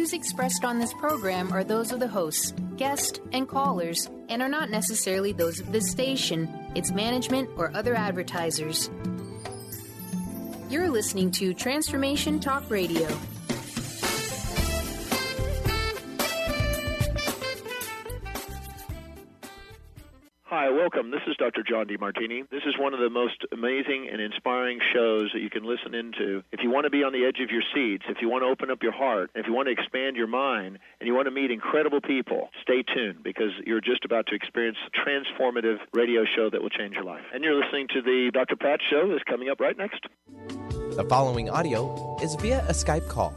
views expressed on this program are those of the hosts, guests, and callers, and are not necessarily those of this station, its management, or other advertisers. You're listening to Transformation Talk Radio. Hi, welcome. This is Dr. John DeMartini. This is one of the most amazing and inspiring shows that you can listen into. If you want to be on the edge of your seats, if you want to open up your heart, if you want to expand your mind, and you want to meet incredible people, stay tuned because you're just about to experience a transformative radio show that will change your life. And you're listening to the Dr. Pat Show that's coming up right next. The following audio is via a Skype call.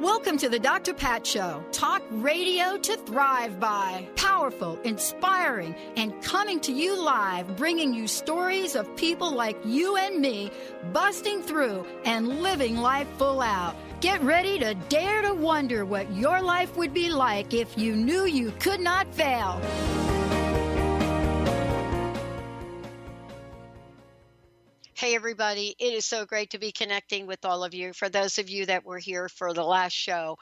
Welcome to the Dr. Pat Show. Talk radio to thrive by. Powerful, inspiring, and coming to you live, bringing you stories of people like you and me, busting through and living life full out. Get ready to dare to wonder what your life would be like if you knew you could not fail. Hey, everybody. It is so great to be connecting with all of you. For those of you that were here for the last show,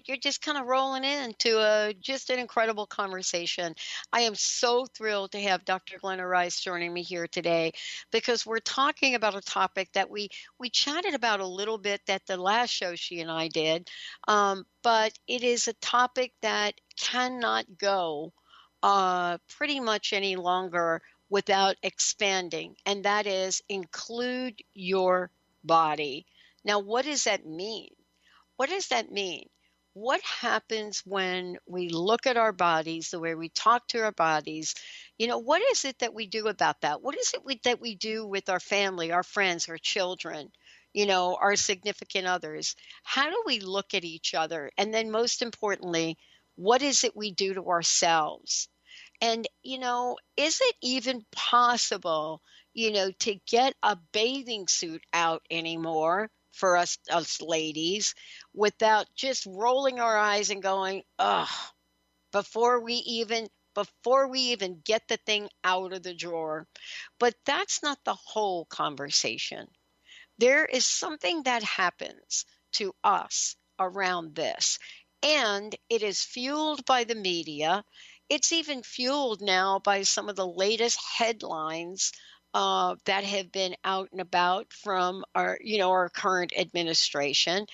you're just kind of rolling into just an incredible conversation. I am so thrilled to have Dr. Glenna Rice joining me here today because we're talking about a topic that we chatted about a little bit at the last show she and I did, but it is a topic that cannot go pretty much any longer without expanding, and that is include your body. Now, what does that mean? What does that mean? What happens when we look at our bodies, the way we talk to our bodies? You know, what is it that we do about that? What is it that we do with our family, our friends, our children, you know, our significant others? How do we look at each other? And then most importantly, what is it we do to ourselves? And, you know, is it even possible, you know, to get a bathing suit out anymore for us ladies without just rolling our eyes and going, ugh, before we even get the thing out of the drawer? But that's not the whole conversation. There is something that happens to us around this, and it is fueled by the media. It's even fueled now by some of the latest headlines that have been out and about from our current administration.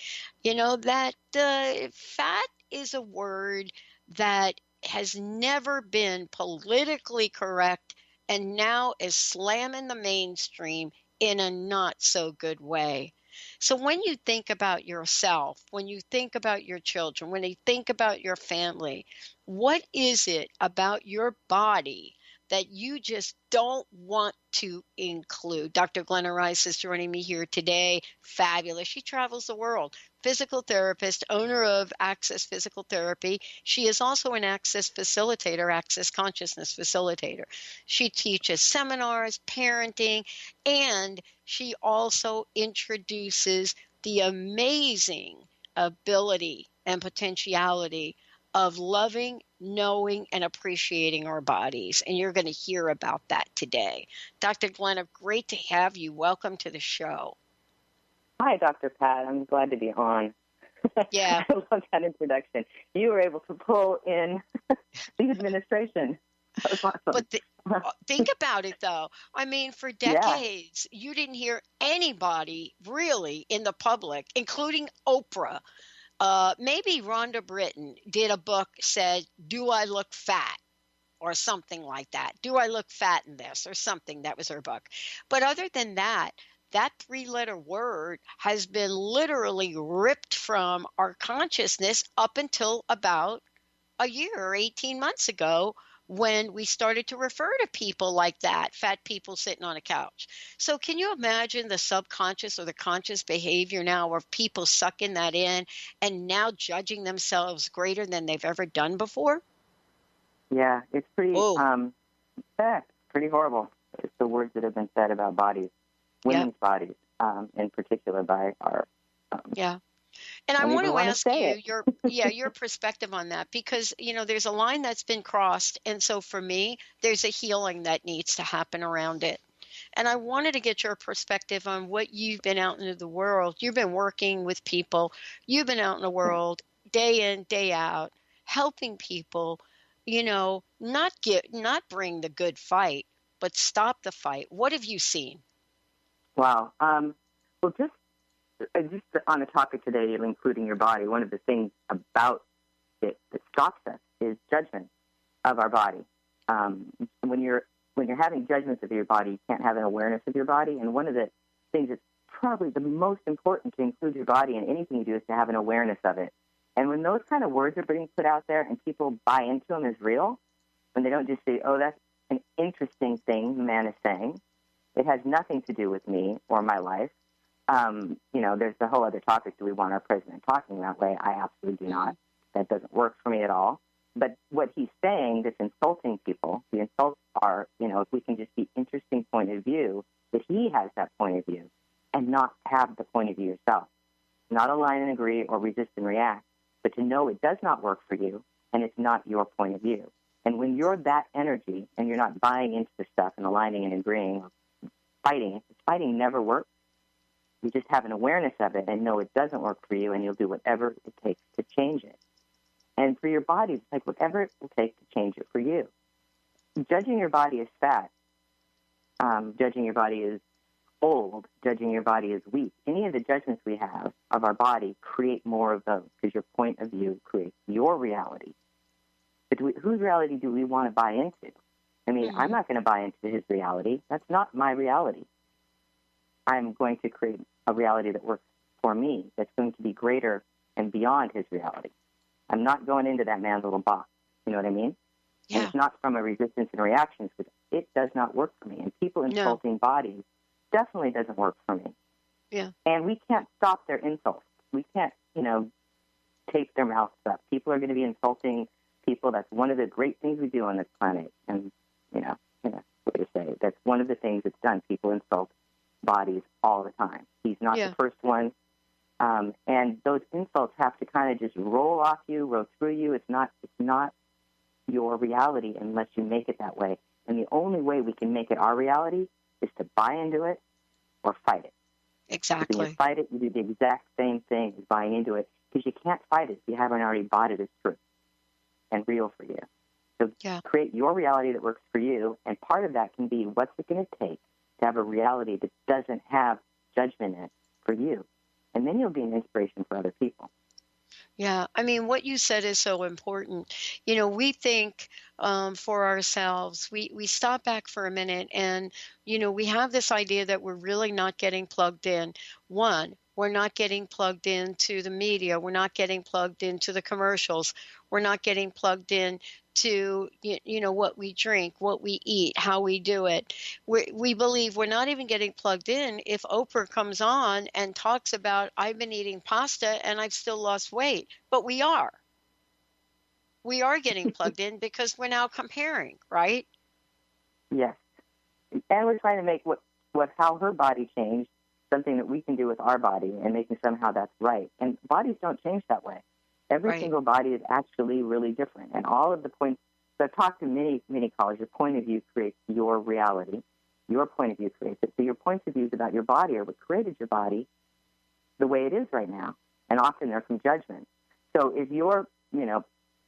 You know, that fat is a word that has never been politically correct and now is slamming the mainstream in a not so good way. So when you think about yourself, when you think about your children, when you think about your family, what is it about your body that you just don't want to include? Dr. Glenna Rice is joining me here today. Fabulous. She travels the world. Physical therapist, owner of Access Physical Therapy. She is also an Access facilitator, Access Consciousness facilitator. She teaches seminars, parenting, and she also introduces the amazing ability and potentiality of loving, knowing, and appreciating our bodies. And you're going to hear about that today. Dr. Glenna, great to have you. Welcome to the show. Hi, Dr. Pat. I'm glad to be on. Yeah. I love that introduction. You were able to pull in the administration. That was awesome. But think about it, though. I mean, for decades, you didn't hear anybody really in the public, including Oprah. Maybe Rhonda Britton did a book, said, "Do I look fat?" or something like that. "Do I look fat in this?" or something. That was her book. But other than that, that three-letter word has been literally ripped from our consciousness up until about a year or 18 months ago when we started to refer to people like that, fat people sitting on a couch. So can you imagine the subconscious or the conscious behavior now of people sucking that in and now judging themselves greater than they've ever done before? Yeah, it's pretty pretty horrible. It's the words that have been said about bodies, women's bodies, in particular by our And I want to ask you your perspective on that, because, you know, there's a line that's been crossed. And so for me, there's a healing that needs to happen around it. And I wanted to get your perspective on what you've been out into the world. You've been working with people. You've been out in the world day in, day out, helping people, not bring the good fight, but stop the fight. What have you seen? Wow. Well, just on the topic today of including your body, one of the things about it that stops us is judgment of our body. When you're having judgments of your body, you can't have an awareness of your body. And one of the things that's probably the most important to include your body in anything you do is to have an awareness of it. And when those kind of words are being put out there and people buy into them as real, when they don't just say, oh, that's an interesting thing the man is saying, it has nothing to do with me or my life. There's the whole other topic, do we want our president talking that way? I absolutely do not. That doesn't work for me at all. But what he's saying that's insulting people, the insults are, if we can just be interesting point of view, that he has that point of view and not have the point of view yourself. Not align and agree or resist and react, but to know it does not work for you and it's not your point of view. And when you're that energy and you're not buying into the stuff and aligning and agreeing or fighting never works. You just have an awareness of it and know it doesn't work for you, and you'll do whatever it takes to change it. And for your body, it's like whatever it will take to change it for you. Judging your body as fat, judging your body as old, judging your body as weak, any of the judgments we have of our body create more of those because your point of view creates your reality. But whose reality do we want to buy into? I mean, I'm not going to buy into his reality. That's not my reality. I'm going to create a reality that works for me, that's going to be greater and beyond his reality. I'm not going into that man's little box. You know what I mean? Yeah. And it's not from a resistance and reactions, because it does not work for me. And people insulting bodies definitely doesn't work for me. Yeah. And we can't stop their insults. We can't, tape their mouths up. People are going to be insulting people. That's one of the great things we do on this planet. And, what to say, that's one of the things that's done. People insult bodies all the time. He's not the first one. And those insults have to kind of just roll off you, roll through you. It's not your reality unless you make it that way. And the only way we can make it our reality is to buy into it or fight it. Exactly. When you fight it, you do the exact same thing as buying into it, because you can't fight it if you haven't already bought it as true and real for you. So create your reality that works for you, and part of that can be, what's it going to take to have a reality that doesn't have judgment in it for you? And then you'll be an inspiration for other people. Yeah, I mean, what you said is so important. We think for ourselves, we stop back for a minute and, we have this idea that we're really not getting plugged in. One, we're not getting plugged into the media. We're not getting plugged into the commercials. We're not getting plugged in to, what we drink, what we eat, how we do it. We believe we're not even getting plugged in if Oprah comes on and talks about, I've been eating pasta and I've still lost weight. But we are. We are getting plugged in because we're now comparing, right? Yes. And we're trying to make how her body changed something that we can do with our body and making somehow that's right. And bodies don't change that way. Every single body is actually really different. And all of the points, so I've talked to many, many callers, your point of view creates your reality. Your point of view creates it. So your points of views about your body are what created your body the way it is right now. And often they're from judgment. So if your,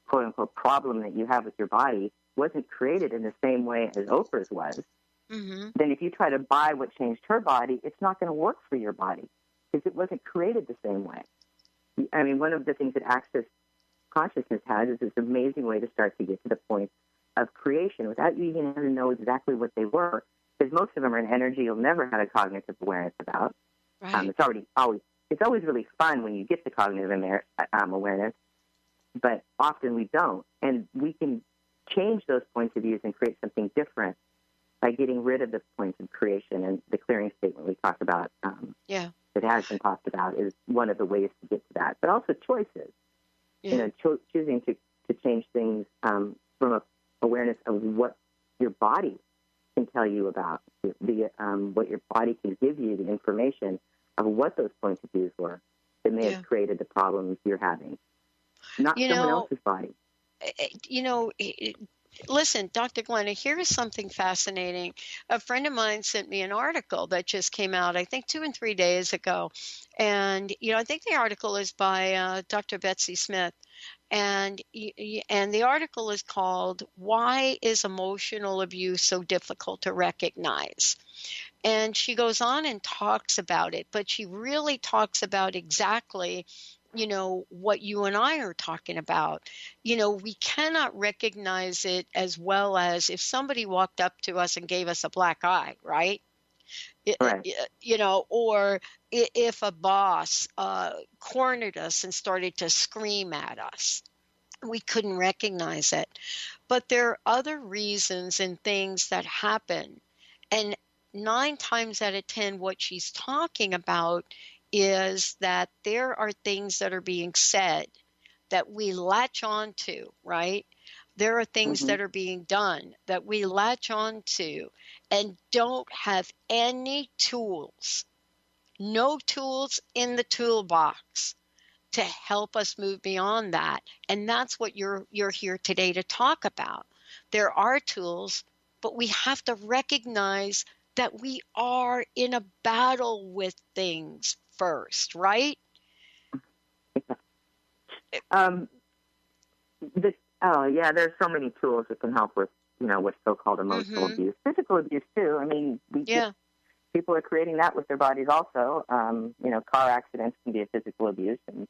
quote unquote, problem that you have with your body wasn't created in the same way as Oprah's was, then if you try to buy what changed her body, it's not going to work for your body because it wasn't created the same way. I mean, one of the things that Access Consciousness has is this amazing way to start to get to the point of creation without you even having to know exactly what they were, because most of them are an energy you'll never have a cognitive awareness about. Right. It's always really fun when you get the cognitive awareness, but often we don't. And we can change those points of views and create something different by getting rid of the points of creation. And the clearing statement we talked about that has been talked about is one of the ways to get to that. But also choices, choosing to change things from a awareness of what your body can tell you about, what your body can give you, the information of what those points of views were that may have created the problems you're having, not someone else's body. Listen, Dr. Glenna, here is something fascinating. A friend of mine sent me an article that just came out, I think 2 and 3 days ago. And, I think the article is by Dr. Betsy Smith. And the article is called, "Why is Emotional Abuse So Difficult to Recognize?" And she goes on and talks about it, but she really talks about exactly what you and I are talking about. We cannot recognize it as well as if somebody walked up to us and gave us a black eye, right? Right. Or if a boss cornered us and started to scream at us, we couldn't recognize it. But there are other reasons and things that happen. And 9 times out of 10, what she's talking about is that there are things that are being said that we latch on to, right? There are things that are being done that we latch on to and don't have any tools, no tools in the toolbox to help us move beyond that. And that's what you're here today to talk about. There are tools, but we have to recognize that we are in a battle with things first, right? There's so many tools that can help with, what's so-called emotional abuse. Physical abuse, too. I mean, people are creating that with their bodies also. Car accidents can be a physical abuse. And,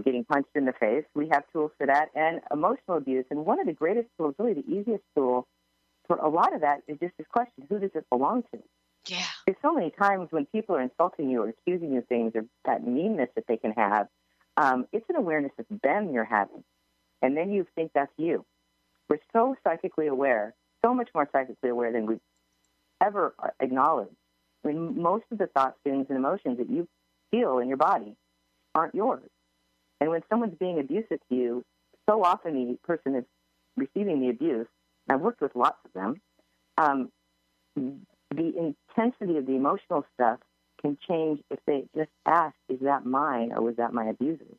getting punched in the face. We have tools for that. And emotional abuse. And one of the greatest tools, really the easiest tool for a lot of that is just this question: who does it belong to? Yeah. There's so many times when people are insulting you or accusing you of things or that meanness that they can have, it's an awareness of them you're having. And then you think that's you. We're so psychically aware, so much more psychically aware than we've ever acknowledged. I mean, most of the thoughts, feelings, and emotions that you feel in your body aren't yours. And when someone's being abusive to you, so often the person that's receiving the abuse, and I've worked with lots of them, the intensity of the emotional stuff can change if they just ask, is that mine or was that my abuser's?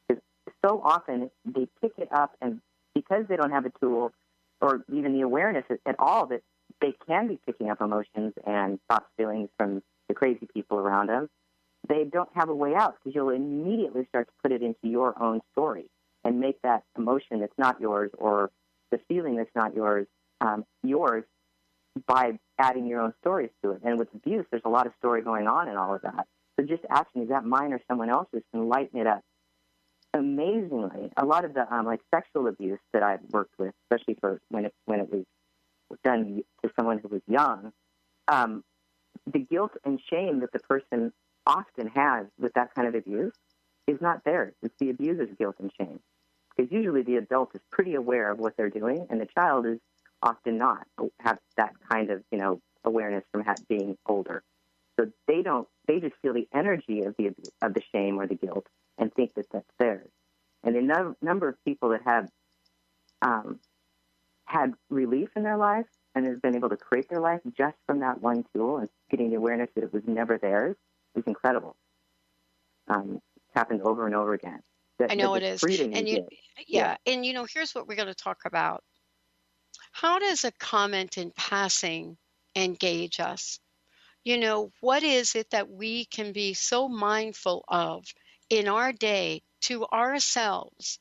Because so often they pick it up, and because they don't have a tool or even the awareness at all that they can be picking up emotions and thoughts, feelings from the crazy people around them, they don't have a way out, because you'll immediately start to put it into your own story and make that emotion that's not yours or the feeling that's not yours, yours by adding your own stories to it. And with abuse, there's a lot of story going on in all of that. So just asking, is that mine or someone else's, can lighten it up. Amazingly, a lot of the sexual abuse that I've worked with, especially for when it was done to someone who was young, the guilt and shame that the person often has with that kind of abuse is not theirs. It's the abuser's guilt and shame. Because usually the adult is pretty aware of what they're doing, and the child is often not, have that kind of, awareness from being older. So they just feel the energy of the shame or the guilt and think that that's theirs. And the number of people that have had relief in their life and have been able to create their life just from that one tool and getting the awareness that it was never theirs is incredible. It's happened over and over again. I know it is. And and here's what we're going to talk about. How does a comment in passing engage us? What is it that we can be so mindful of in our day to ourselves?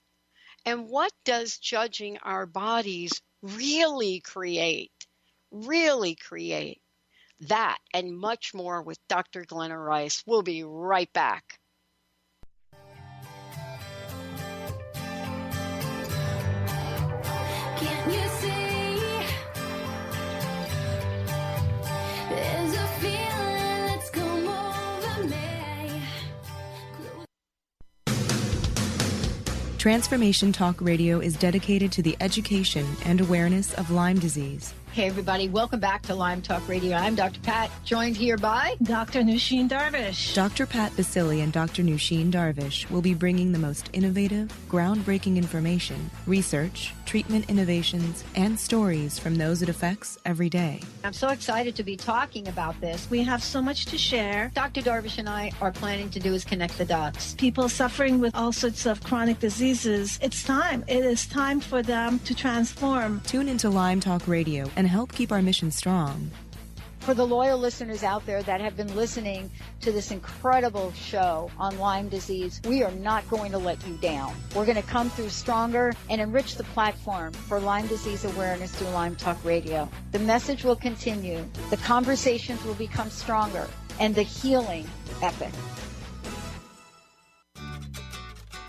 And what does judging our bodies really create? Really create? That and much more with Dr. Glenna Rice. We'll be right back. Can you see? There's a feeling that's come over me. Transformation Talk Radio is dedicated to the education and awareness of Lyme disease. Hey, everybody. Welcome back to Lyme Talk Radio. I'm Dr. Pat, joined here by Dr. Nusheen Darvish. Dr. Pat Basili and Dr. Nusheen Darvish will be bringing the most innovative, groundbreaking information, research, treatment innovations, and stories from those it affects every day. I'm so excited to be talking about this. We have so much to share. Dr. Darvish and I are planning to do is connect the dots. People suffering with all sorts of chronic diseases, it's time. It is time for them to transform. Tune into Lyme Talk Radio and help keep our mission strong. For the loyal listeners out there that have been listening to this incredible show on Lyme disease, we are not going to let you down. We're going to come through stronger and enrich the platform for Lyme disease awareness through Lyme Talk Radio. The message will continue, the conversations will become stronger, and the healing epic.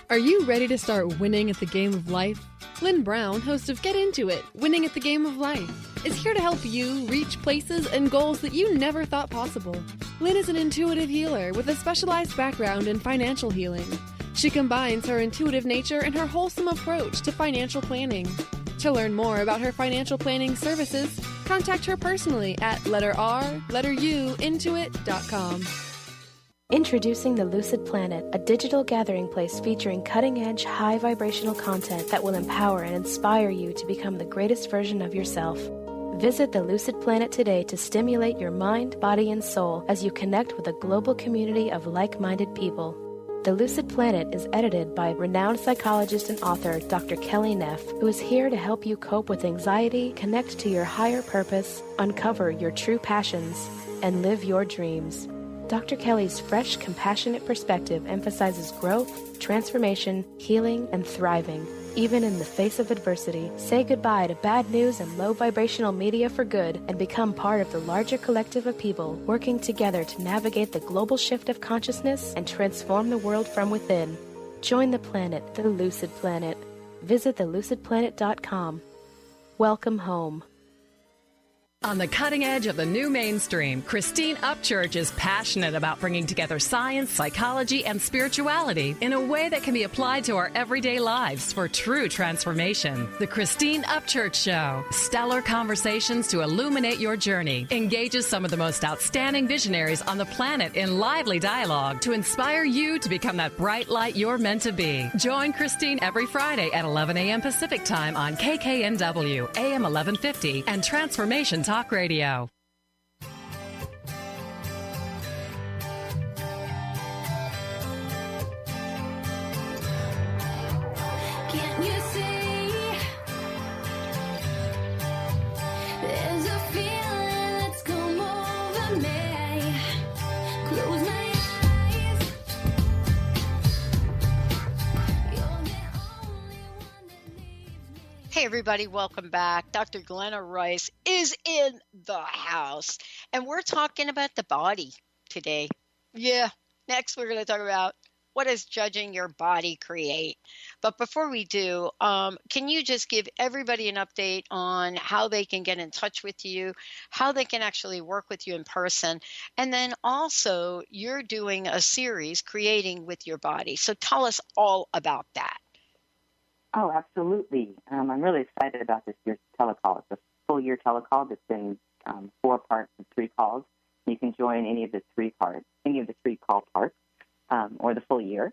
Are you ready to start winning at the game of life? Lynn Brown, host of Get Into It, Winning at the Game of Life, is here to help you reach places and goals that you never thought possible. Lynn is an intuitive healer with a specialized background in financial healing. She combines her intuitive nature and her wholesome approach to financial planning. To learn more about her financial planning services, contact her personally at intuit.com. Introducing the Lucid Planet, a digital gathering place featuring cutting-edge, high-vibrational content that will empower and inspire you to become the greatest version of yourself. Visit the Lucid Planet today to stimulate your mind, body, and soul as you connect with a global community of like-minded people. The Lucid Planet is edited by renowned psychologist and author Dr. Kelly Neff, who is here to help you cope with anxiety, connect to your higher purpose, uncover your true passions, and live your dreams. Dr. Kelly's fresh, compassionate perspective emphasizes growth, transformation, healing, and thriving, even in the face of adversity. Say goodbye to bad news and low vibrational media for good and become part of the larger collective of people working together to navigate the global shift of consciousness and transform the world from within. Join the planet, the Lucid Planet. Visit thelucidplanet.com. Welcome home. On the cutting edge of the new mainstream, Christine Upchurch is passionate about bringing together science, psychology, and spirituality in a way that can be applied to our everyday lives for true transformation. The Christine Upchurch Show, stellar conversations to illuminate your journey, engages some of the most outstanding visionaries on the planet in lively dialogue to inspire you to become that bright light you're meant to be. Join Christine every Friday at 11 a.m. Pacific Time on KKNW, AM 1150, and Transformation Talk Radio. Can you see? There's a feeling that's come over me. Close my eyes. You're the only one that needs me. Hey, everybody, welcome back. Dr. Glenna Rice is in the house, and we're talking about the body today. Yeah, next we're going to talk about what does judging your body create. But before we do, can you just give everybody an update on how they can get in touch with you, how they can actually work with you in person, and then also you're doing a series, Creating with Your Body. So tell us all about that. Oh, absolutely. I'm really excited about this year's telecall. It's a full-year telecall that's in 4 parts and 3 calls. You can join any of the 3 call parts, or the full year.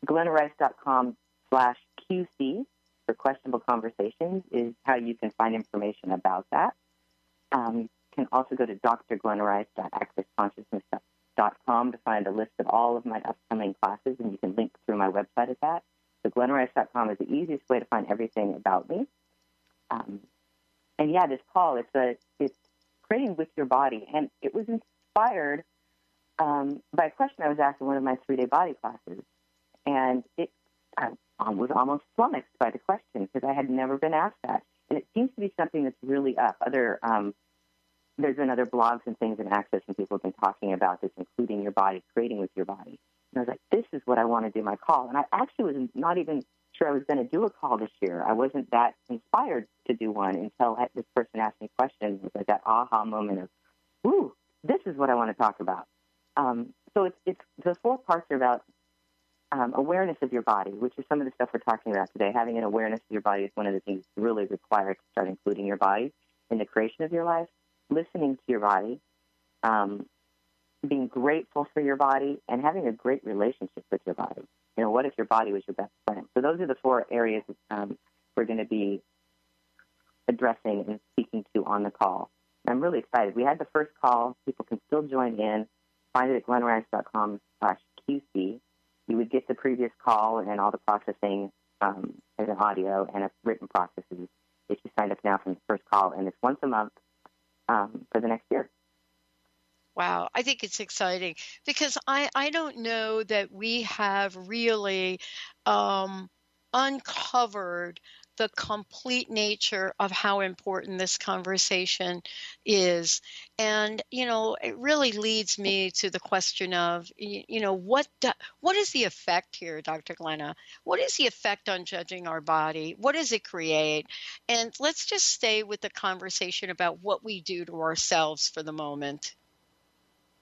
GlennaRice.com/QC for questionable conversations is how you can find information about that. You can also go to drglennarice.accessconsciousness.com to find a list of all of my upcoming classes, and you can link through my website at that. So GlennaRice.com is the easiest way to find everything about me. And yeah, this call, it's Creating with Your Body, and it was inspired by a question I was asked in one of my 3-day body classes, and I was almost flummoxed by the question because I had never been asked that, and it seems to be something that's really up. There's been other blogs and things in Access, and people have been talking about this, including your body, creating with your body. And I was like, this is what I want to do my call. And I actually was not even sure I was going to do a call this year. I wasn't that inspired to do one until this person asked me a question. It was like that aha moment of, ooh, this is what I want to talk about. So it's the 4 parts are about awareness of your body, which is some of the stuff we're talking about today. Having an awareness of your body is one of the things really required to start including your body. in the creation of your life, listening to your body, being grateful for your body, and having a great relationship with your body. You know, what if your body was your best friend? So those are the 4 areas we're going to be addressing and speaking to on the call. And I'm really excited. We had the first call. People can still join in. Find it at glennarice.com/QC. You would get the previous call and all the processing as an audio and a written processes if you signed up now from the first call. And it's once a month for the next year. Wow, I think it's exciting because I don't know that we have really uncovered the complete nature of how important this conversation is. And, it really leads me to the question of, what is the effect here, Dr. Glenna? What is the effect on judging our body? What does it create? And let's just stay with the conversation about what we do to ourselves for the moment.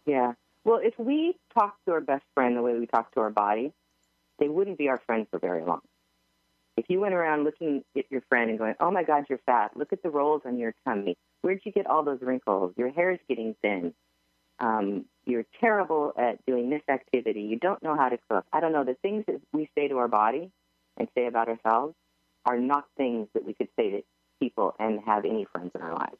Yeah. Well, if we talk to our best friend the way we talk to our body, they wouldn't be our friend for very long. If you went around looking at your friend and going, oh, my God, you're fat. Look at the rolls on your tummy. Where'd you get all those wrinkles? Your hair is getting thin. You're terrible at doing this activity. You don't know how to cook. I don't know. The things that we say to our body and say about ourselves are not things that we could say to people and have any friends in our lives.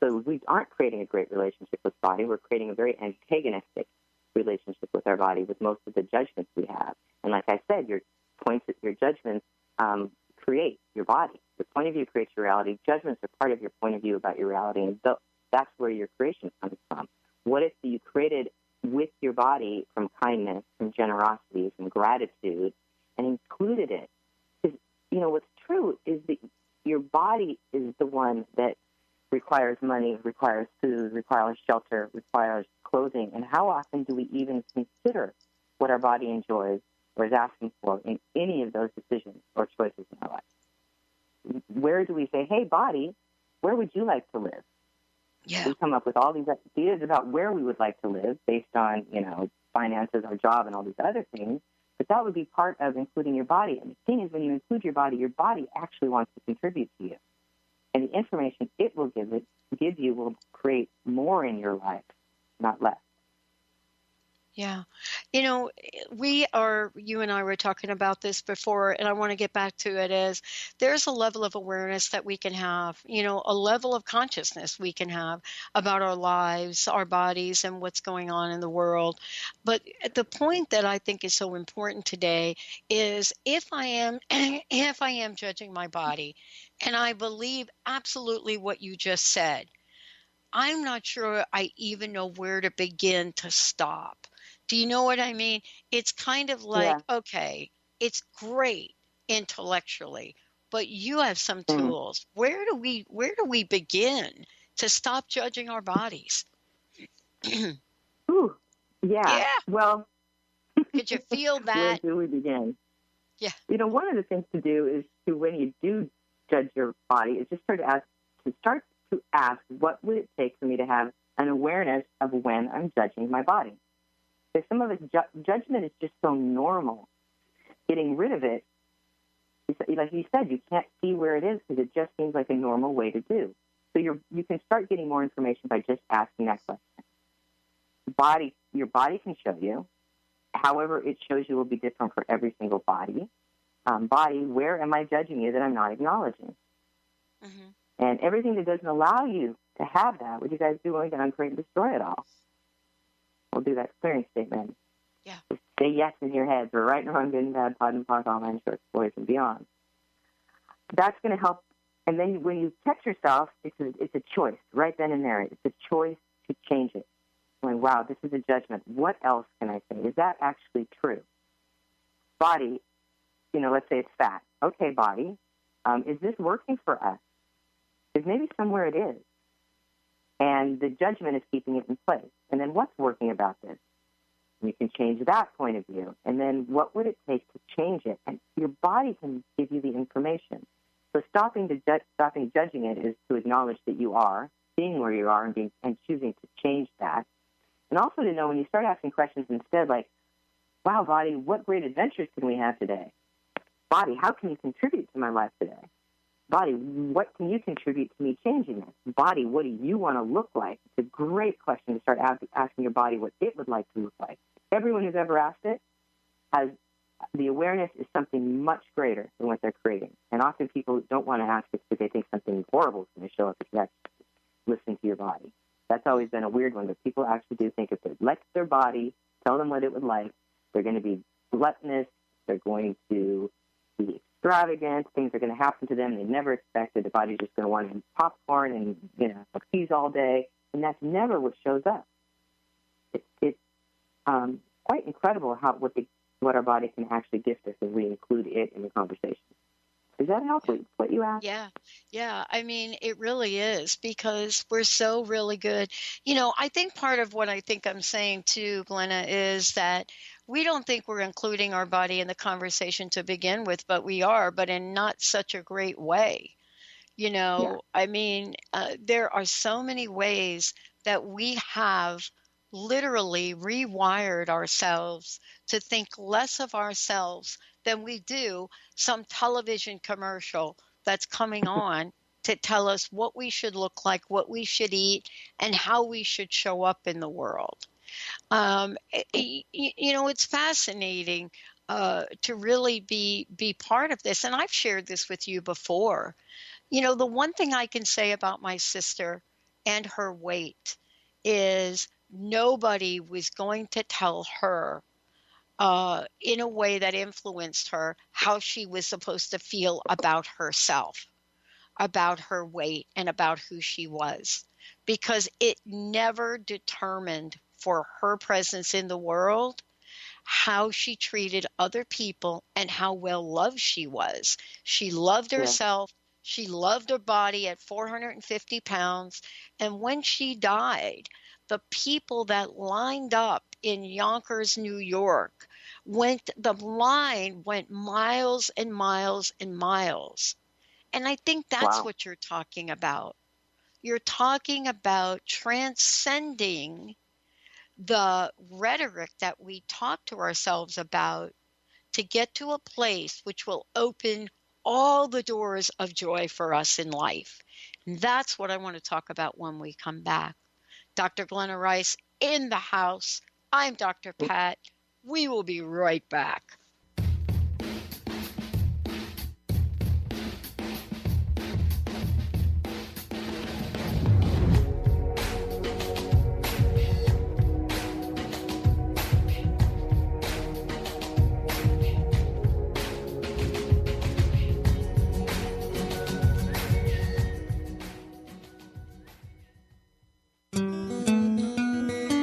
So we aren't creating a great relationship with body. We're creating a very antagonistic relationship with our body with most of the judgments we have. And like I said, your judgments create your body. Your point of view creates your reality. Judgments are part of your point of view about your reality, and that's where your creation comes from. What if you created with your body from kindness, from generosity, from gratitude, and included it? Because, what's true is that your body is the one that requires money, requires food, requires shelter, requires clothing. And how often do we even consider what our body enjoys or is asking for in any of those decisions or choices in our life? Where do we say, hey, body, where would you like to live? Yeah. We come up with all these ideas about where we would like to live based on, finances, our job, and all these other things. But that would be part of including your body. And the thing is, when you include your body actually wants to contribute to you. And the information it will give you will create more in your life, not less. Yeah. You and I were talking about this before, and I want to get back to it as there's a level of awareness that we can have, a level of consciousness we can have about our lives, our bodies, and what's going on in the world. But the point that I think is so important today is if I am judging my body, and I believe absolutely what you just said, I'm not sure I even know where to begin to stop. Do you know what I mean? It's kind of like, okay, it's great intellectually, but you have some tools. Where do we begin to stop judging our bodies? Ooh, yeah. Well, could you feel that? Where do we begin? Yeah. One of the things to do is to, when you do judge your body, is just start to ask, what would it take for me to have an awareness of when I'm judging my body? Because some of it, judgment is just so normal. Getting rid of it, like you said, you can't see where it is because it just seems like a normal way to do. So you can start getting more information by just asking that question. Your body can show you. However it shows you will be different for every single body. Body, where am I judging you that I'm not acknowledging? Mm-hmm. And everything that doesn't allow you to have that, what you guys do, we're going to uncreate and destroy it all. We'll do that clearing statement. Yeah. Just say yes in your head for right, wrong, good and bad, pod and pock, all nine shorts, boys and beyond. That's going to help. And then when you catch yourself, it's a choice right then and there. It's a choice to change it. Going, wow, this is a judgment. What else can I say? Is that actually true? Body, let's say it's fat. Okay, body, is this working for us? Because maybe somewhere it is. And the judgment is keeping it in place. And then what's working about this? And you can change that point of view. And then what would it take to change it? And your body can give you the information. So stopping judging it is to acknowledge that you are, seeing where you are, and choosing to change that. And also to know when you start asking questions instead, like, wow, body, what great adventures can we have today? Body, how can you contribute to my life today? body, what can you contribute to me changing this? Body, what do you want to look like? It's a great question to start asking your body what it would like to look like. Everyone who's ever asked it has the awareness is something much greater than what they're creating. And often people don't want to ask it because they think something horrible is going to show up if you actually listen to your body. That's always been a weird one, but people actually do think if they let their body tell them what it would like, they're going to be gluttonous, they're going to be extravagant, things are going to happen to them they never expected. The body's just going to want to eat popcorn and, cheese all day, and that's never what shows up. It's quite incredible what our body can actually gift us if we include it in the conversation. Does that help with what you asked? Yeah. I mean, it really is, because we're so really good. I think part of what I think I'm saying too, Glenna, is that we don't think we're including our body in the conversation to begin with, but we are, but in not such a great way. I mean, there are so many ways that we have literally rewired ourselves to think less of ourselves than we do some television commercial that's coming on to tell us what we should look like, what we should eat, and how we should show up in the world. It's fascinating to really be part of this. And I've shared this with you before. The one thing I can say about my sister and her weight is nobody was going to tell her in a way that influenced her how she was supposed to feel about herself, about her weight, and about who she was, because it never determined for her presence in the world how she treated other people and how well loved she was. She loved herself. She loved her body at 450 pounds. And when she died, the people that lined up in Yonkers, New York, the line went miles and miles and miles. And I think that's what you're talking about. You're talking about transcending the rhetoric that we talk to ourselves about to get to a place which will open all the doors of joy for us in life. And that's what I want to talk about when we come back. Dr. Glenna Rice in the house. I'm Dr. Pat. We will be right back.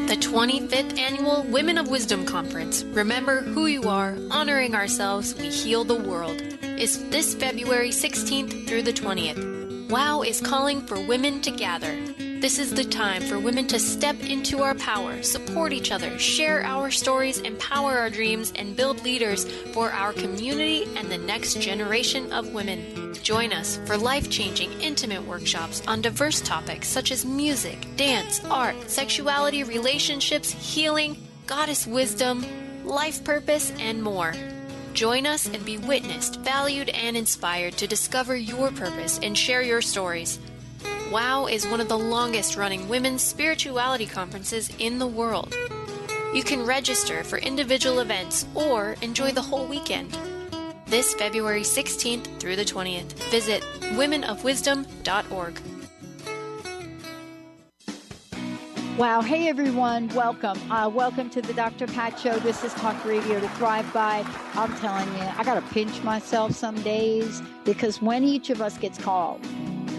The 25th Annual Women of Wisdom Conference, Remember Who You Are, Honoring Ourselves, We Heal the World, is this February 16th through the 20th. WOW is calling for women to gather. This is the time for women to step into our power, support each other, share our stories, empower our dreams, and build leaders for our community and the next generation of women. Join us for life-changing, intimate workshops on diverse topics such as music, dance, art, sexuality, relationships, healing, goddess wisdom, life purpose, and more. Join us and be witnessed, valued, and inspired to discover your purpose and share your stories. WOW is one of the longest-running women's spirituality conferences in the world. You can register for individual events or enjoy the whole weekend. This February 16th through the 20th. Visit womenofwisdom.org. Wow. Hey, everyone. Welcome. Welcome to the Dr. Pat Show. This is Talk Radio to Thrive By. I'm telling you, I got to pinch myself some days, because when each of us gets called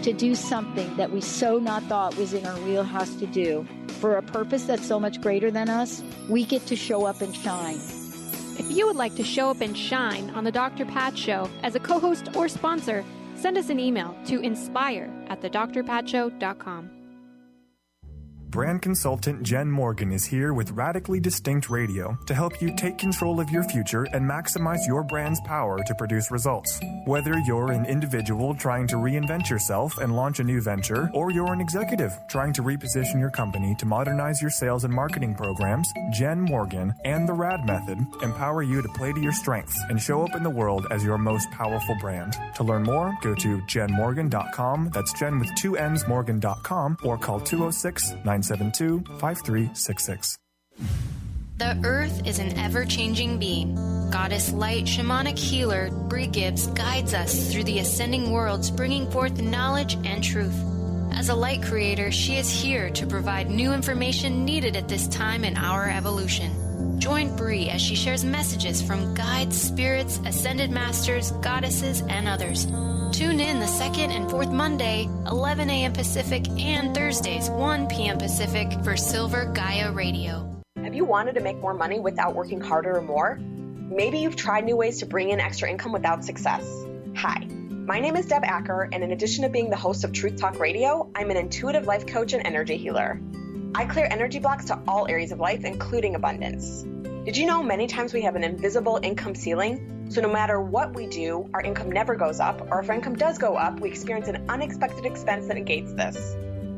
to do something that we so not thought was in our wheelhouse to do for a purpose that's so much greater than us, we get to show up and shine. If you would like to show up and shine on the Dr. Pat Show as a co-host or sponsor, send us an email to inspire@thedrpatshow.com. brand consultant Jen Morgan is here with Radically Distinct Radio to help you take control of your future and maximize your brand's power to produce results. Whether you're an individual trying to reinvent yourself and launch a new venture, or you're an executive trying to reposition your company to modernize your sales and marketing programs, Jen Morgan and the RAD method empower you to play to your strengths and show up in the world as your most powerful brand. To learn more, go to jenmorgan.com. That's Jen with 2 N's Morgan.com, or call 206-972-5366. The Earth is an ever-changing being. Goddess Light Shamanic Healer Bree Gibbs guides us through the ascending worlds, bringing forth knowledge and truth. As a light creator, she is here to provide new information needed at this time in our evolution. Join Bree as she shares messages from guides, spirits, ascended masters, goddesses, and others. Tune in the second and fourth Monday, 11 a.m. Pacific, and Thursdays, 1 p.m. Pacific for Silver Gaia Radio. Have you wanted to make more money without working harder or more? Maybe you've tried new ways to bring in extra income without success. Hi, my name is Deb Acker, and in addition to being the host of Truth Talk Radio, I'm an intuitive life coach and energy healer. I clear energy blocks to all areas of life, including abundance. Did you know many times we have an invisible income ceiling? So no matter what we do, our income never goes up, or if our income does go up, we experience an unexpected expense that negates this.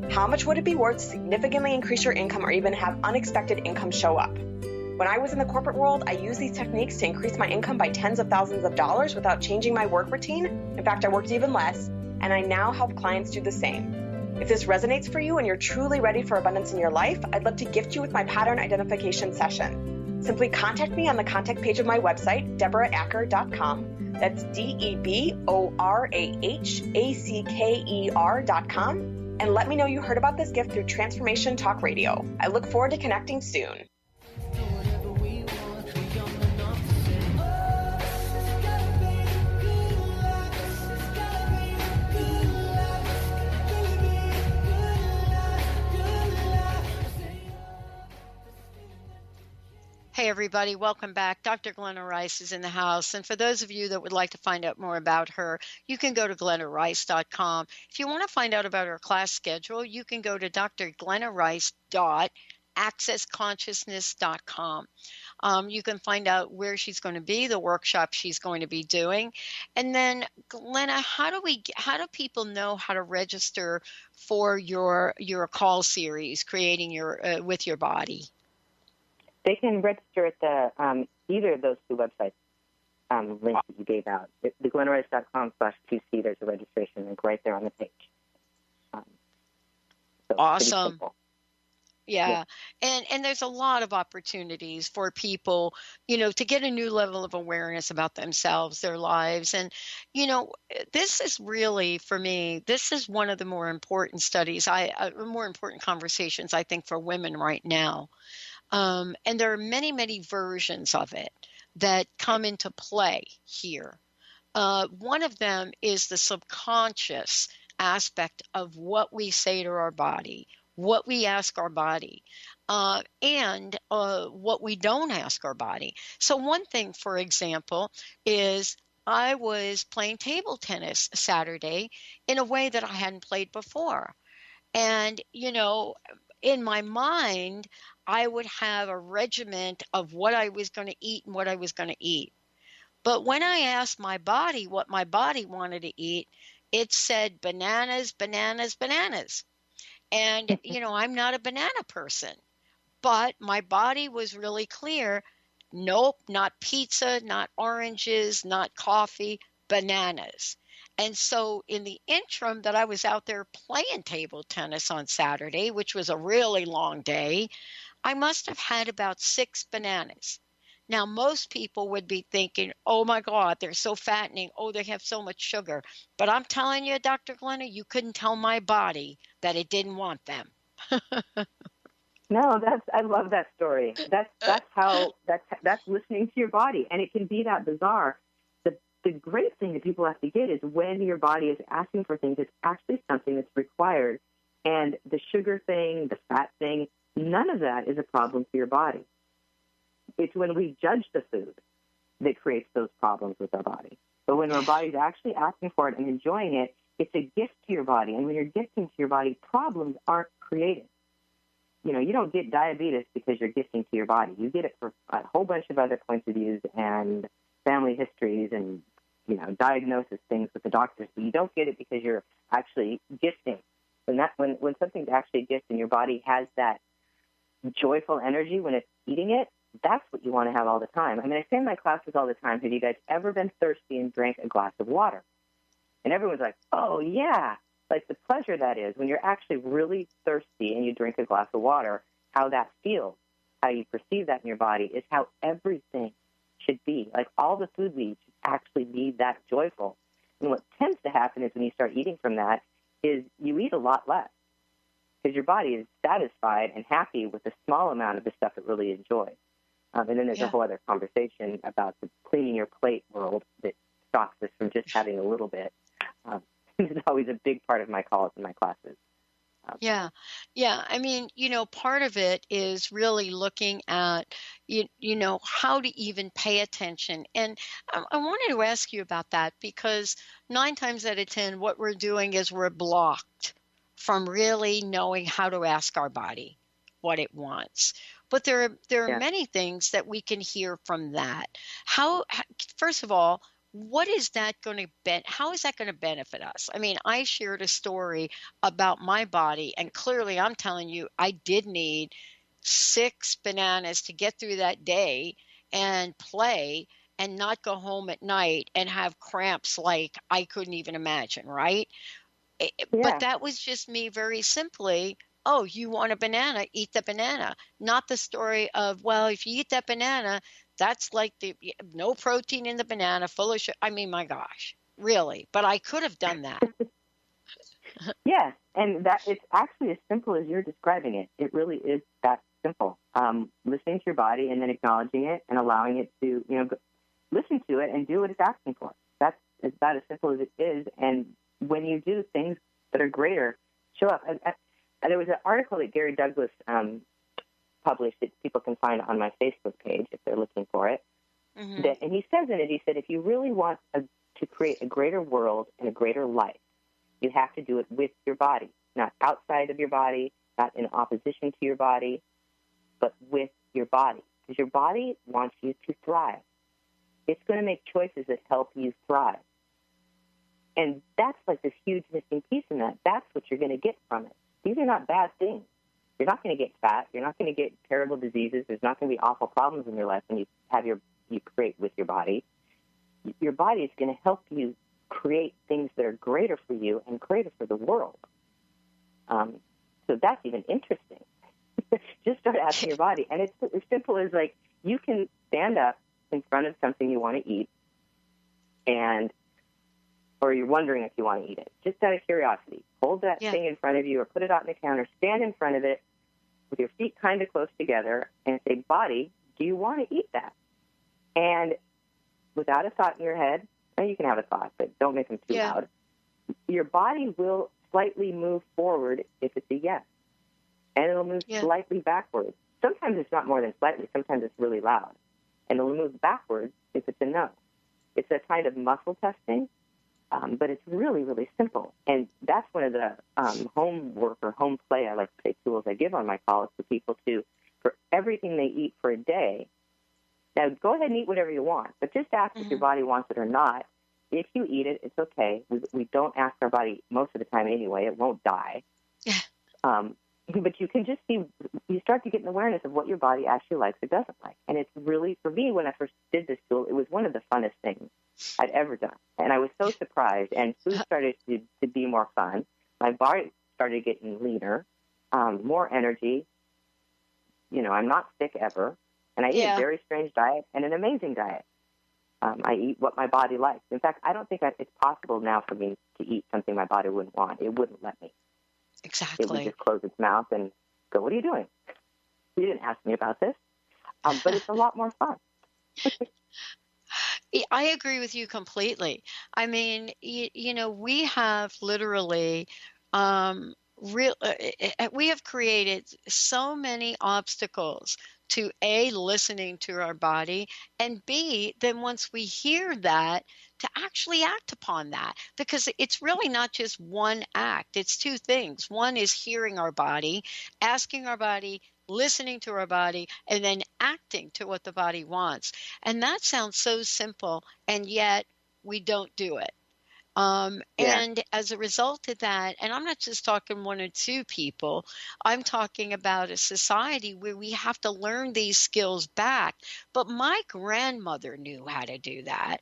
How much would it be worth to significantly increase your income or even have unexpected income show up? When I was in the corporate world, I used these techniques to increase my income by tens of thousands of dollars without changing my work routine. In fact, I worked even less, and I now help clients do the same. If this resonates for you and you're truly ready for abundance in your life, I'd love to gift you with my pattern identification session. Simply contact me on the contact page of my website, DeborahAcker.com. That's DeborahAcker.com. And let me know you heard about this gift through Transformation Talk Radio. I look forward to connecting soon. Hey, everybody. Welcome back. Dr. Glenna Rice is in the house. And for those of you that would like to find out more about her, you can go to glennarice.com. If you want to find out about her class schedule, you can go to drglennarice.accessconsciousness.com. You can find out where she's going to be, the workshop she's going to be doing. And then, Glenna, how do people know how to register for your call series, creating your with your body? They can register at the either of those two websites links that you gave out. The glennarice.com/2C, there's a registration link right there on the page. So awesome. Yeah. And there's a lot of opportunities for people, to get a new level of awareness about themselves, their lives. And, this is really, for me, this is one of the more important studies, more important conversations, I think, for women right now. And there are many, many versions of it that come into play here. One of them is the subconscious aspect of what we say to our body, what we ask our body, and what we don't ask our body. So one thing, for example, is I was playing table tennis Saturday in a way that I hadn't played before. And, in my mind, I would have a regiment of what I was going to eat and what I was going to eat. But when I asked my body what my body wanted to eat, it said bananas, bananas, bananas. And, I'm not a banana person, but my body was really clear. Nope, not pizza, not oranges, not coffee, bananas. And so in the interim that I was out there playing table tennis on Saturday, which was a really long day, I must have had about 6 bananas. Now, most people would be thinking, oh, my God, they're so fattening. Oh, they have so much sugar. But I'm telling you, Dr. Glenna, you couldn't tell my body that it didn't want them. No, I love that story. That's listening to your body, and it can be that bizarre. The great thing that people have to get is when your body is asking for things, it's actually something that's required. And the sugar thing, the fat thing, none of that is a problem for your body. It's when we judge the food that creates those problems with our body. But when our body's actually asking for it and enjoying it, it's a gift to your body. And when you're gifting to your body, problems aren't created. you don't get diabetes because you're gifting to your body. You get it for a whole bunch of other points of views and family histories and, diagnosis things with the doctors. But you don't get it because you're actually gifting. And when something's actually a gift and your body has that joyful energy when it's eating it, that's what you want to have all the time. I mean, I say in my classes all the time, have you guys ever been thirsty and drank a glass of water? And everyone's like, oh, yeah. Like the pleasure that is when you're actually really thirsty and you drink a glass of water, how that feels, how you perceive that in your body is how everything should be. Like all the food we eat should actually be that joyful. And what tends to happen is when you start eating from that is you eat a lot less because your body is satisfied and happy with the small amount of the stuff it really enjoys. And then there's a whole other conversation about the cleaning your plate world that stops us from just having a little bit. This is always a big part of my calls and my classes. Yeah. I mean, part of it is really looking at, how to even pay attention. And I wanted to ask you about that because 9 times out of 10, what we're doing is we're blocked from really knowing how to ask our body what it wants. But there are many things that we can hear from that. First of all, what is that going to how is that going to benefit us? I mean, I shared a story about my body, and clearly I'm telling you, I did need 6 bananas to get through that day and play and not go home at night and have cramps like I couldn't even imagine, right? But that was just me very simply, oh, you want a banana, eat the banana. Not the story of, well, if you eat that banana, that's like no protein in the banana, full of sugar. I mean, my gosh, really? But I could have done that. Yeah, and that it's actually as simple as you're describing it. It really is that simple. Listening to your body and then acknowledging it and allowing it to, listen to it and do what it's asking for. That's about as simple as it is. And when you do things that are greater, show up. There was an article that Gary Douglas published that people can find on my Facebook page if they're looking for it. Mm-hmm. And he says in it, he said, if you really want to create a greater world and a greater life, you have to do it with your body, not outside of your body, not in opposition to your body, but with your body. Because your body wants you to thrive. It's going to make choices that help you thrive. And that's like this huge missing piece in that. That's what you're going to get from it. These are not bad things. You're not going to get fat. You're not going to get terrible diseases. There's not going to be awful problems in your life when you create with your body. Your body is going to help you create things that are greater for you and greater for the world. So that's even interesting. Just start asking your body. And it's as simple as like you can stand up in front of something you want to eat or you're wondering if you want to eat it, just out of curiosity. Hold that thing in front of you or put it out on the counter. Stand in front of it with your feet kind of close together and say, body, do you want to eat that? And without a thought in your head, you can have a thought, but don't make them too loud. Your body will slightly move forward if it's a yes, and it'll move slightly backwards. Sometimes it's not more than slightly. Sometimes it's really loud, and it'll move backwards if it's a no. It's a kind of muscle testing, but it's really, really simple. And that's one of the homework or home play, I like to say, tools I give on my calls for people for everything they eat for a day. Now, go ahead and eat whatever you want, but just ask if your body wants it or not. If you eat it, it's okay. We don't ask our body most of the time anyway. It won't die. But you can just see, you start to get an awareness of what your body actually likes or doesn't like. And it's really, for me, when I first did this tool, it was one of the funnest things I'd ever done. And I was so surprised. And food started to be more fun. My body started getting leaner, more energy. I'm not sick ever. And I eat a very strange diet and an amazing diet. I eat what my body likes. In fact, I don't think it's possible now for me to eat something my body wouldn't want. It wouldn't let me. Exactly. It would just close its mouth and go, what are you doing? You didn't ask me about this. But it's a lot more fun. I agree with you completely. I mean, we have literally we have created so many obstacles to A, listening to our body, and B, then once we hear that, to actually act upon that. Because it's really not just one act, it's two things. One is hearing our body, asking our body, listening to our body, and then acting to what the body wants. And that sounds so simple, and yet we don't do it. And as a result of that, and I'm not just talking one or two people, I'm talking about a society where we have to learn these skills back. But my grandmother knew how to do that.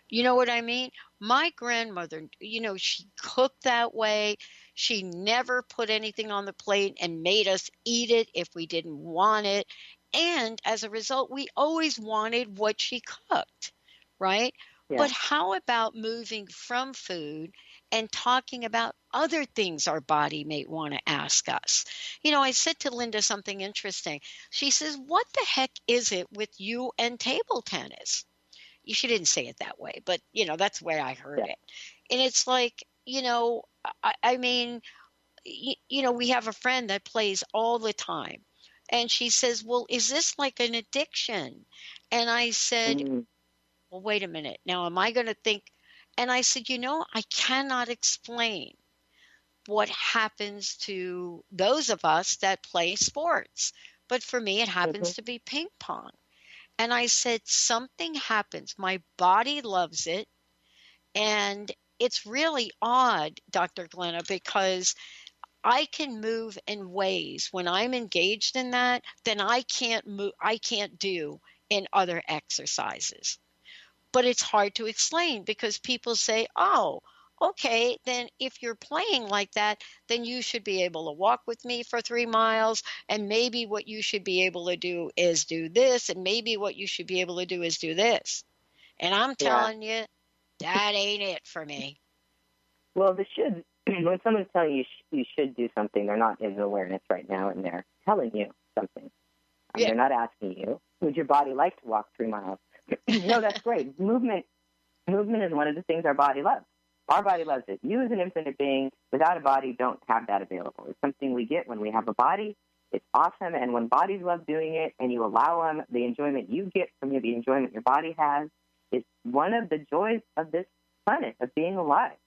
You know what I mean? My grandmother, she cooked that way. She never put anything on the plate and made us eat it if we didn't want it. And as a result, we always wanted what she cooked, right? But how about moving from food and talking about other things our body may want to ask us? I said to Linda something interesting. She says, what the heck is it with you and table tennis? She didn't say it that way, but, that's the way I heard it. And it's like, I mean, we have a friend that plays all the time. And she says, well, is this like an addiction? And I said, well, wait a minute. Now, am I going to think? And I said, I cannot explain what happens to those of us that play sports. But for me, it happens to be ping pong. And I said, something happens. My body loves it. And it's really odd, Dr. Glenna, because I can move in ways when I'm engaged in that, then I can't do in other exercises. But it's hard to explain because people say, oh, okay, then if you're playing like that, then you should be able to walk with me for 3 miles. And maybe what you should be able to do is do this. And maybe what you should be able to do is do this. And I'm telling you, that ain't it for me. Well, when someone's telling you you should do something, they're not in awareness right now, and they're telling you something. They're not asking you, would your body like to walk 3 miles? No, that's great. Movement is one of the things our body loves. Our body loves it. You as an infinite being, without a body, don't have that available. It's something we get when we have a body. It's awesome. And when bodies love doing it and you allow them, the enjoyment you get from the enjoyment your body has is one of the joys of this planet, of being alive.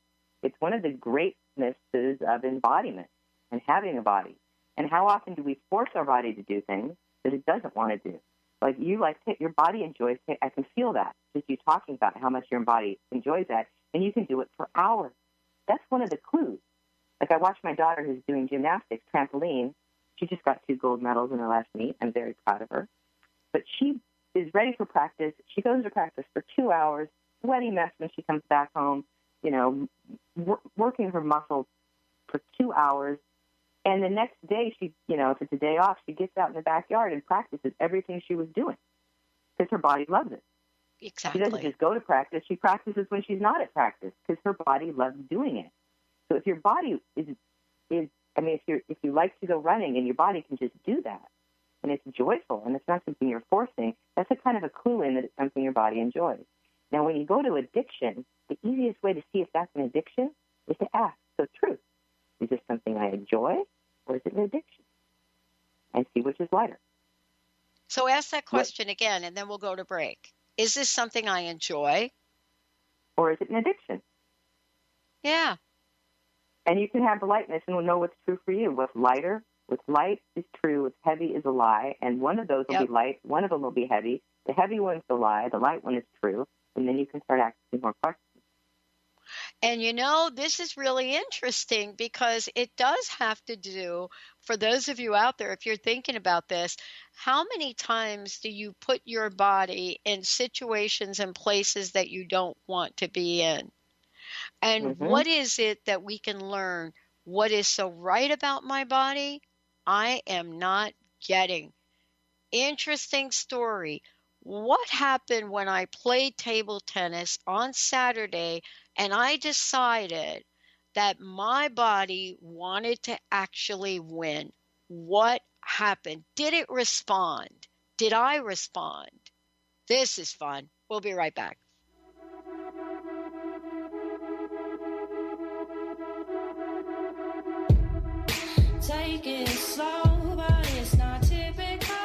It's one of the greatnesses of embodiment and having a body. And how often do we force our body to do things that it doesn't want to do? Like your body enjoys it. I can feel that just you talking about how much your body enjoys that, and you can do it for hours. That's one of the clues. Like I watched my daughter who's doing gymnastics, trampoline. She just got 2 gold medals in her last meet. I'm very proud of her. But she is ready for practice. She goes to practice for 2 hours, sweaty mess when she comes back home, working her muscles for 2 hours. And the next day, if it's a day off, she gets out in the backyard and practices everything she was doing because her body loves it. Exactly. She doesn't just go to practice. She practices when she's not at practice because her body loves doing it. So if your body if you like to go running and your body can just do that, and it's joyful and it's not something you're forcing, that's a kind of a clue in that it's something your body enjoys. Now, when you go to addiction, the easiest way to see if that's an addiction is to ask. So, truth. Is this something I enjoy, or is it an addiction? And see which is lighter. So ask that question again, and then we'll go to break. Is this something I enjoy? Or is it an addiction? Yeah. And you can have the lightness and know what's true for you. What's light is true, what's heavy is a lie, and one of those will be light, one of them will be heavy. The heavy one's the lie, the light one is true, and then you can start asking more questions. And this is really interesting because it does have to do, for those of you out there, if you're thinking about this, how many times do you put your body in situations and places that you don't want to be in? And what is it that we can learn? What is so right about my body? I am not getting. Interesting story. What happened when I played table tennis on Saturday and I decided that my body wanted to actually win? What happened? Did it respond? Did I respond? This is fun. We'll be right back. Take it slow, but it's not typical.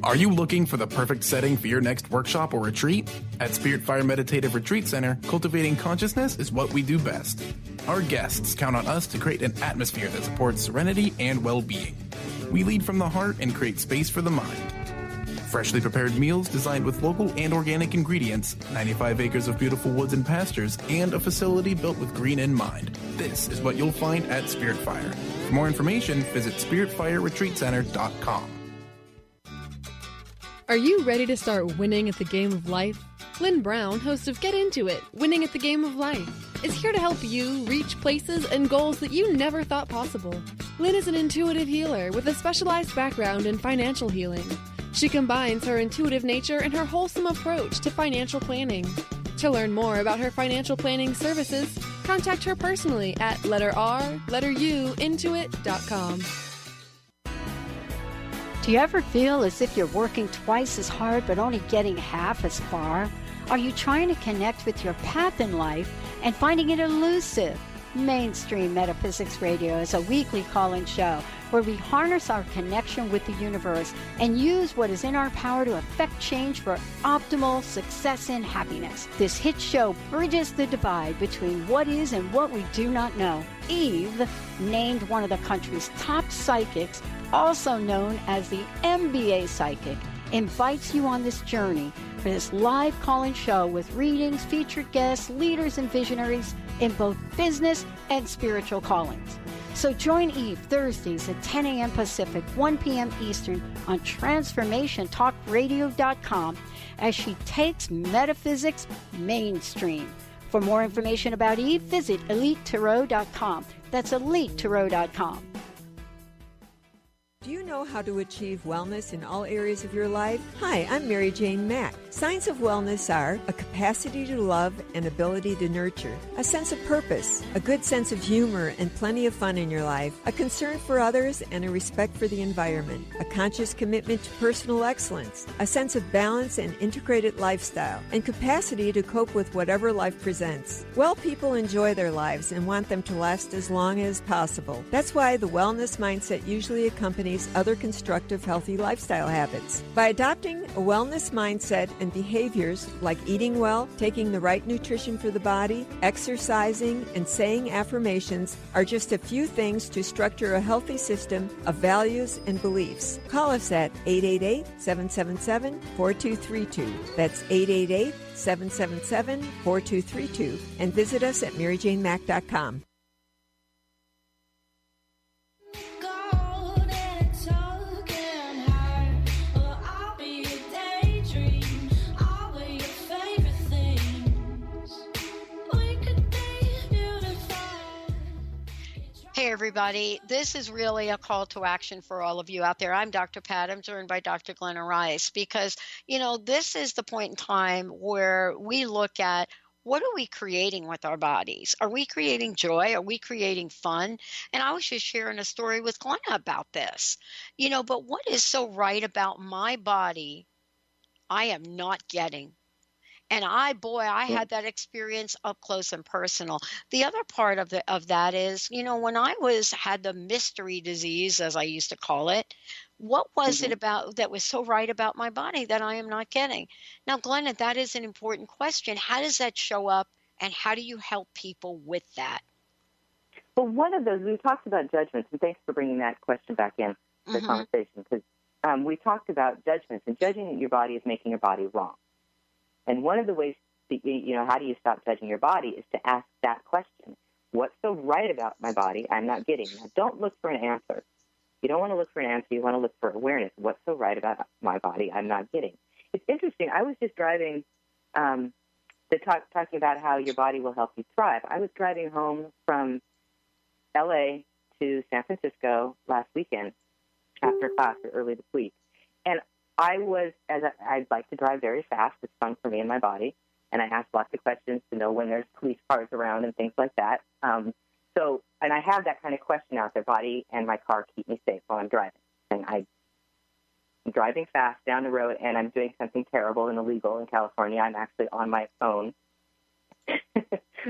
Are you looking for the perfect setting for your next workshop or retreat? At Spirit Fire Meditative Retreat Center, cultivating consciousness is what we do best. Our guests count on us to create an atmosphere that supports serenity and well-being. We lead from the heart and create space for the mind. Freshly prepared meals designed with local and organic ingredients, 95 acres of beautiful woods and pastures, and a facility built with green in mind. This is what you'll find at Spirit Fire. For more information, visit spiritfireretreatcenter.com. Are you ready to start winning at the game of life? Lynn Brown, host of Get Into It, Winning at the Game of Life, is here to help you reach places and goals that you never thought possible. Lynn is an intuitive healer with a specialized background in financial healing. She combines her intuitive nature and her wholesome approach to financial planning. To learn more about her financial planning services, contact her personally at intuit.com. Do you ever feel as if you're working twice as hard but only getting half as far? Are you trying to connect with your path in life and finding it elusive? Mainstream Metaphysics Radio is a weekly call-in show where we harness our connection with the universe and use what is in our power to affect change for optimal success and happiness. This hit show bridges the divide between what is and what we do not know. Eve, named one of the country's top psychics, also known as the MBA psychic, invites you on this journey for this live call-in show with readings, featured guests, leaders, and visionaries in both business and spiritual callings. So join Eve Thursdays at 10 a.m. Pacific, 1 p.m. Eastern on TransformationTalkRadio.com as she takes metaphysics mainstream. For more information about Eve, visit EliteTarot.com. That's EliteTarot.com. Do you know how to achieve wellness in all areas of your life? Hi, I'm Mary Jane Mack. Signs of wellness are a capacity to love and ability to nurture, a sense of purpose, a good sense of humor and plenty of fun in your life, a concern for others and a respect for the environment, a conscious commitment to personal excellence, a sense of balance and integrated lifestyle, and capacity to cope with whatever life presents. Well people enjoy their lives and want them to last as long as possible. That's why the wellness mindset usually accompanies other constructive, healthy lifestyle habits. By adopting a wellness mindset and behaviors like eating well, taking the right nutrition for the body, exercising, and saying affirmations are just a few things to structure a healthy system of values and beliefs. Call us at 888-777-4232. That's 888-777-4232. And visit us at maryjanemack.com. Hey, everybody. This is really a call to action for all of you out there. I'm Dr. Pat. I'm joined by Dr. Glenna Rice because, this is the point in time where we look at what are we creating with our bodies? Are we creating joy? Are we creating fun? And I was just sharing a story with Glenna about this. But what is so right about my body, I am not getting. And I had that experience up close and personal. The other part of that is, when I had the mystery disease, as I used to call it, what was it about that was so right about my body that I am not getting? Now, Glenna, that is an important question. How does that show up, and how do you help people with that? Well, one of those, we talked about judgments, and thanks for bringing that question back in to the conversation, because we talked about judgments, and judging your body is making your body wrong. And one of the ways, how do you stop judging your body is to ask that question. What's so right about my body I'm not getting? Now, don't look for an answer. You don't want to look for an answer. You want to look for awareness. What's so right about my body I'm not getting? It's interesting. I was just driving, talking about how your body will help you thrive. I was driving home from L.A. to San Francisco last weekend after class early this week. And I'd like to drive very fast. It's fun for me and my body. And I ask lots of questions to know when there's police cars around and things like that. And I have that kind of question out there. Body and my car keep me safe while I'm driving. And I'm driving fast down the road, and I'm doing something terrible and illegal in California. I'm actually on my phone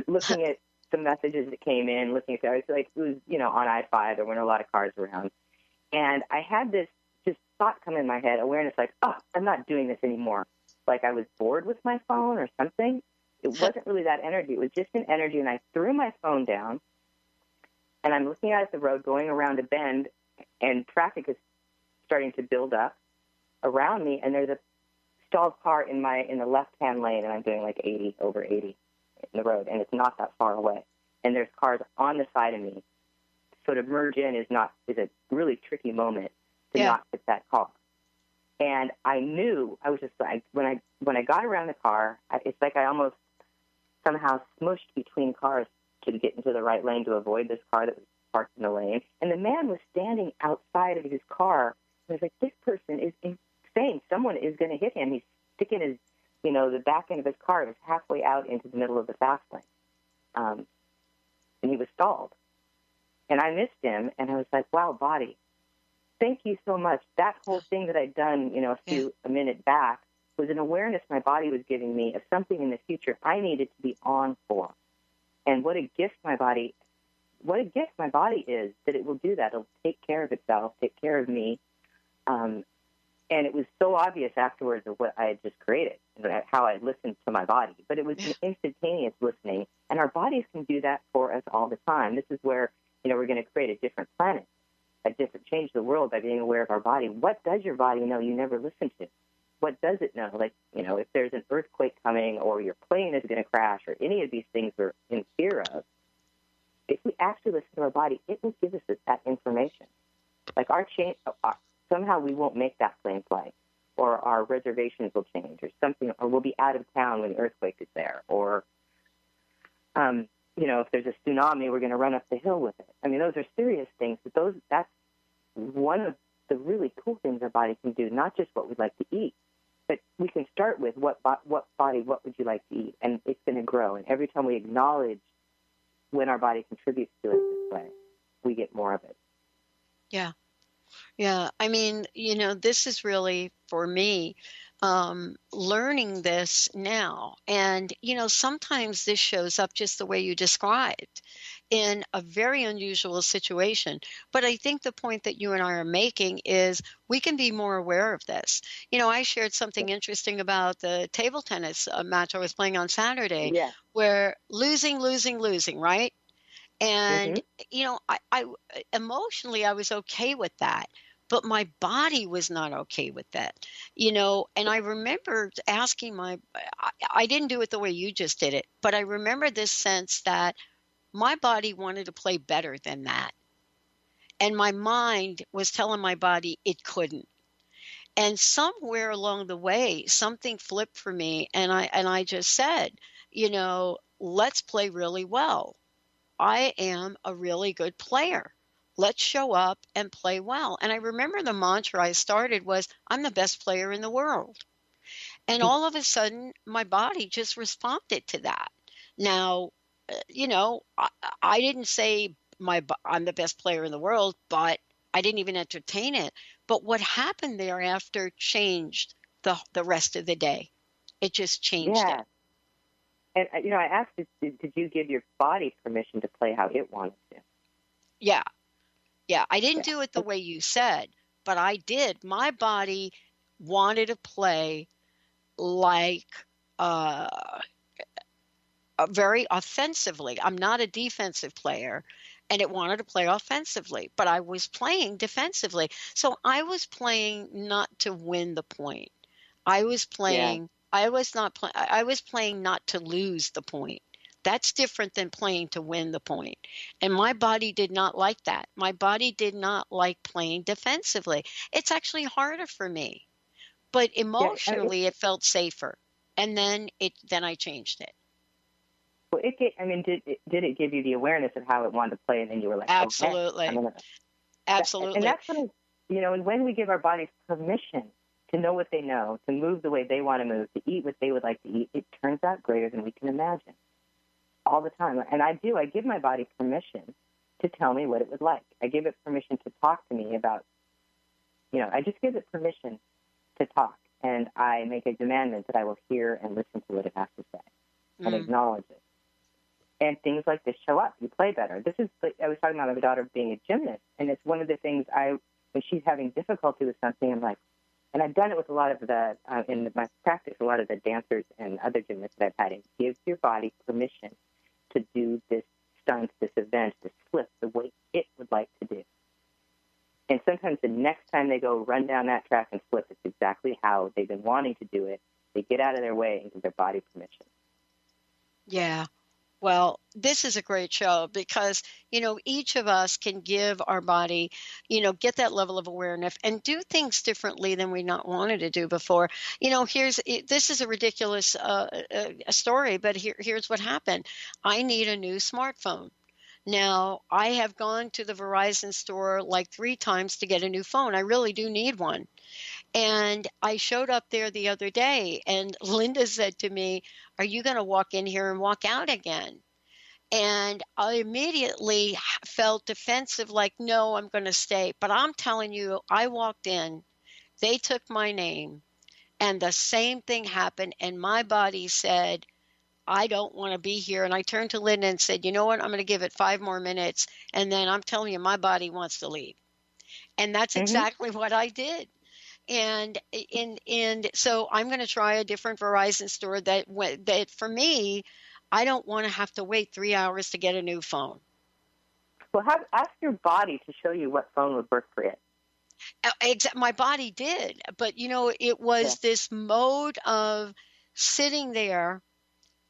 looking at some messages that came in, I was like, it was, on I-5. There weren't a lot of cars around. And I had this just thought come in my head, awareness like, oh, I'm not doing this anymore. Like I was bored with my phone or something. It wasn't really that energy. It was just an energy, and I threw my phone down, and I'm looking out at the road going around a bend, and traffic is starting to build up around me, and there's a stalled car in the left-hand lane, and I'm doing like 80 over 80 in the road, and it's not that far away. And there's cars on the side of me. So to merge in is a really tricky moment to not hit that car. And I knew, I was just like, when I got around the car, it's like I almost somehow smushed between cars to get into the right lane to avoid this car that was parked in the lane. And the man was standing outside of his car. I was like, this person is insane. Someone is going to hit him. He's sticking his, the back end of his car was halfway out into the middle of the fast lane. And he was stalled. And I missed him, and I was like, wow, body, thank you so much. That whole thing that I'd done, a minute back was an awareness my body was giving me of something in the future I needed to be on for. And what a gift my body is that it will do that. It'll take care of itself, take care of me. And it was so obvious afterwards of what I had just created, how I listened to my body. But it was an instantaneous listening, and our bodies can do that for us all the time. This is where, we're going to create a different planet, change the world by being aware of our body. What does your body know you never listened to? What does it know? Like, if there's an earthquake coming or your plane is going to crash or any of these things we're in fear of, if we actually listen to our body, it will give us that information. Like somehow we won't make that plane flight, or our reservations will change, or something, or we'll be out of town when the earthquake is there, or, if there's a tsunami, we're going to run up the hill with it. I mean, those are serious things, but that's one of the really cool things our body can do, not just what we'd like to eat, but we can start with what body, what would you like to eat, and it's going to grow. And every time we acknowledge when our body contributes to it this way, we get more of it. Yeah. Yeah. I mean, this is really, for me, learning this now. And, sometimes this shows up just the way you described in a very unusual situation. But I think the point that you and I are making is we can be more aware of this. I shared something interesting about the table tennis match I was playing on Saturday, where losing, right? And, I emotionally, I was okay with that. But my body was not okay with that, and I remember asking I didn't do it the way you just did it, but I remember this sense that my body wanted to play better than that. And my mind was telling my body it couldn't. And somewhere along the way, something flipped for me. And I just said, let's play really well. I am a really good player. Let's show up and play well. And I remember the mantra I started was, I'm the best player in the world. And all of a sudden, my body just responded to that. Now, I didn't say I'm the best player in the world, but I didn't even entertain it. But what happened thereafter changed the rest of the day. It just changed it. And, I asked, did you give your body permission to play how it wanted to? Yeah. Yeah, I didn't do it the way you said, but I did. My body wanted to play like very offensively. I'm not a defensive player, and it wanted to play offensively, but I was playing defensively. So I was playing not to win the point. I was playing. I was playing not to lose the point. That's different than playing to win the point. And my body did not like that. My body did not like playing defensively. It's actually harder for me. But emotionally, it felt safer. And then I changed it. Well, did it give you the awareness of how it wanted to play, and then you were like, absolutely. Okay, absolutely. And that's and when we give our bodies permission to know what they know, to move the way they want to move, to eat what they would like to eat, it turns out greater than we can imagine. All the time. And I give my body permission to tell me what it would like. I give it permission to talk to me about, I just give it permission to talk. And I make a demandment that I will hear and listen to what it has to say and acknowledge it. And things like this show up. You play better. I was talking about my daughter being a gymnast, and it's one of the things I when she's having difficulty with something, I'm like, and I've done it with a lot of the, in my practice, a lot of the dancers and other gymnasts that I've had. It gives your body permission to do this stunt, this event, this flip, the way it would like to do. And sometimes the next time they go run down that track and flip, it's exactly how they've been wanting to do it. They get out of their way and give their body permission. Yeah. Well, this is a great show because, each of us can give our body, get that level of awareness and do things differently than we not wanted to do before. This is a ridiculous a story, but here's what happened. I need a new smartphone. Now, I have gone to the Verizon store like 3 times to get a new phone. I really do need one. And I showed up there the other day, and Linda said to me, "Are you going to walk in here and walk out again?" And I immediately felt defensive, like, no, I'm going to stay. But I'm telling you, I walked in, they took my name, and the same thing happened. And my body said, I don't want to be here. And I turned to Linda and said, you know what? I'm going to give it 5 more minutes. And then I'm telling you, my body wants to leave. And that's exactly what I did. And so I'm going to try a different Verizon store that for me, I don't want to have to wait 3 hours to get a new phone. Well, ask your body to show you what phone would work for it. My body did. But, it was this mode of sitting there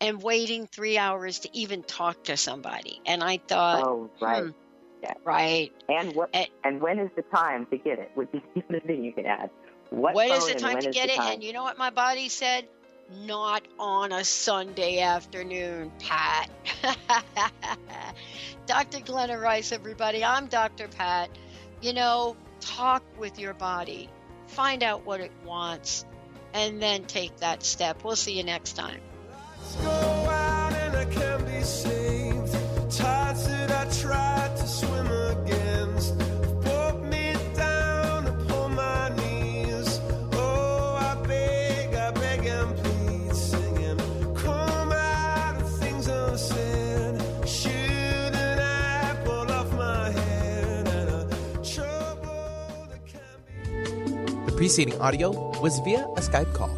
and waiting 3 hours to even talk to somebody. And I thought, oh, right. Yeah. Right. And when is the time to get it would be the other thing you can add. What is the time to get it? And you know what my body said? Not on a Sunday afternoon, Pat. Dr. Glenna Rice, everybody. I'm Dr. Pat. Talk with your body. Find out what it wants. And then take that step. We'll see you next time. Let's go out and I can be saved. Tides that I tried to swim against pulled me down upon my knees. Oh, I beg and plead, singing, come out of things unsaid. Shoot an apple off my head and a trouble that can be. The preceding audio was via a Skype call.